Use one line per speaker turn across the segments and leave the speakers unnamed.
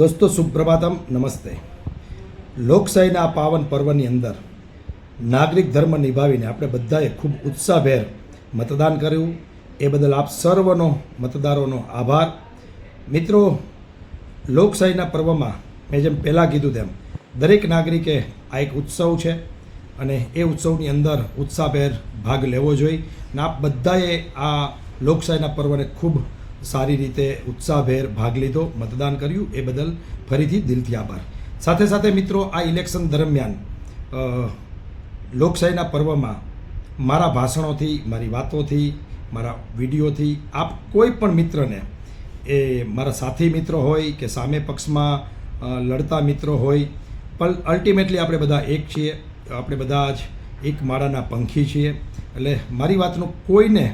દોસ્તો સુપ્રભાતમ, નમસ્તે. લોકશાહીના આ પાવન પર્વની અંદર નાગરિક ધર્મ નિભાવીને આપણે બધાએ ખૂબ ઉત્સાહભેર મતદાન કર્યું. એ બદલ આપ સર્વનો મતદારોનો આભાર. મિત્રો, લોકશાહીના પર્વમાં મેં જેમ પહેલાં કીધું તેમ દરેક નાગરિકે આ એક ઉત્સવ છે અને એ ઉત્સવની અંદર ઉત્સાહભેર ભાગ લેવો જોઈએ. ને આપ બધાએ આ લોકશાહીના પર્વને ખૂબ સારી રીતે ઉત્સાહભેર ભાગ લીધો, મતદાન કર્યું. એ બદલ ફરીથી દિલથી આભાર. સાથે સાથે મિત્રો, આ ઇલેક્શન દરમિયાન લોકશાહીના પર્વમાં મારા ભાષણોથી, મારી વાતોથી, મારા વિડીયોથી આપ કોઈ પણ મિત્રને, એ મારા સાથી મિત્રો હોય કે સામે પક્ષમાં લડતા મિત્રો હોય, પણ અલ્ટિમેટલી આપણે બધા એક છીએ. આપણે બધા જ એક માળાના પંખી છીએ. એટલે મારી વાતનું કોઈને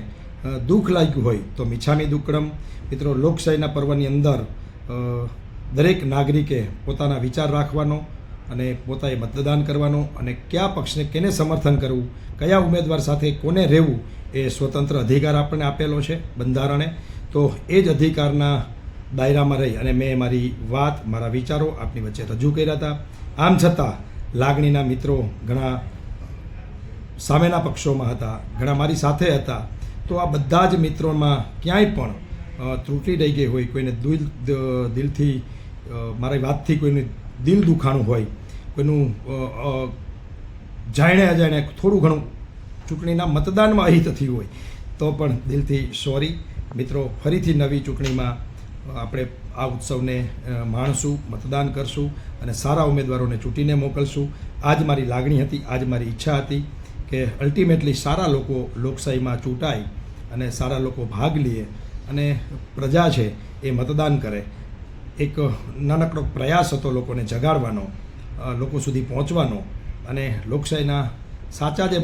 દુઃખ લાગ્યું હોય તો મિચ્છામી દુક્કડમ. મિત્રો, લોકશાહીના પર્વની અંદર દરેક નાગરિકે પોતાના વિચાર રાખવાનો અને પોતાએ મતદાન કરવાનો અને કયા પક્ષને કેને સમર્થન કરવું, કયા ઉમેદવાર સાથે કોને રહેવું, એ સ્વતંત્ર અધિકાર આપણને આપેલો છે બંધારણે. તો એ જ અધિકારના દાયરામાં રહી અને મેં મારી વાત, મારા વિચારો આપની વચ્ચે રજૂ કર્યા હતા. આમ છતાં લાગણીના મિત્રો ઘણા સામેના પક્ષોમાં હતા, ઘણા મારી સાથે હતા. તો આ બધા જ મિત્રોમાં ક્યાંય પણ ત્રુટી રહી ગઈ હોય, કોઈને દિલથી મારી વાતથી કોઈનું દિલ દુખાણું હોય, કોઈનું જાણે અજાણે થોડું ઘણું ચૂંટણીના મતદાનમાં અહિત થયું હોય, તો પણ દિલથી સોરી. મિત્રો, ફરીથી નવી ચૂંટણીમાં આપણે આ ઉત્સવને માણશું, મતદાન કરશું અને સારા ઉમેદવારોને ચૂંટીને મોકલશું. આ જ મારી લાગણી હતી, આ જ મારી ઈચ્છા હતી કે અલ્ટિમેટલી સારા લોકો લોકશાહીમાં ચૂંટાય અને સારા લોકો ભાગ લે અને પ્રજા છે એ મતદાન કરે. એક નાનકડો પ્રયાસ હતો લોકોને જગાડવાનો, લોકો સુધી પહોંચવાનો અને લોકશાહીના સાચા જે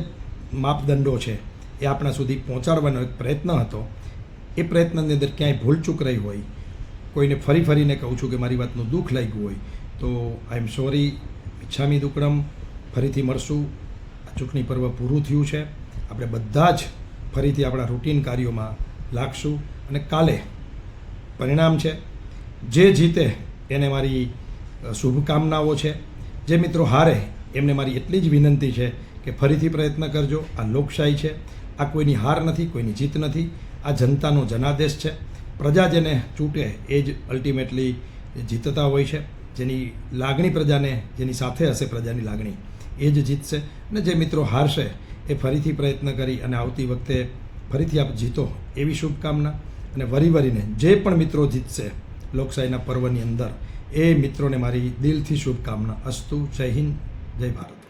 માપદંડો છે એ આપણા સુધી પહોંચાડવાનો એક પ્રયત્ન હતો. એ પ્રયત્નની અંદર ક્યાંય ભૂલચૂક રહી હોય, કોઈને ફરીને કહું છું કે મારી વાતનું દુઃખ લાગ્યું હોય, તો આઈ એમ સોરી, મિચ્છામી દુક્કડમ. ફરીથી મળશું. ચૂંટણી પર્વ પૂરું થયું છે. આપણે બધા જ ફરીથી આપણા રૂટીન કાર્યોમાં લાગશું અને કાલે પરિણામ છે. જે જીતે એને મારી શુભકામનાઓ છે. જે મિત્રો હારે એમને મારી એટલી જ વિનંતી છે કે ફરીથી પ્રયત્ન કરજો. આ લોકશાહી છે, આ કોઈની હાર નથી, કોઈની જીત નથી. આ જનતાનો જનાદેશ છે. પ્રજા જેને ચૂંટે એ જ અલ્ટિમેટલી જીતતા હોય છે. જેની લાગણી પ્રજાને, જેની સાથે હશે પ્રજાની લાગણી, એ જ જીતશે. અને જે મિત્રો હારશે એ ફરીથી પ્રયત્ન કરી અને આવતી વખતે ફરીથી આપ જીતો એવી શુભકામના. અને વરીને જે પણ મિત્રો જીતશે લોકશાહીના પર્વની અંદર, એ મિત્રોને મારી દિલથી શુભકામના. અસ્તુ. જય હિન્દ, જય ભારત.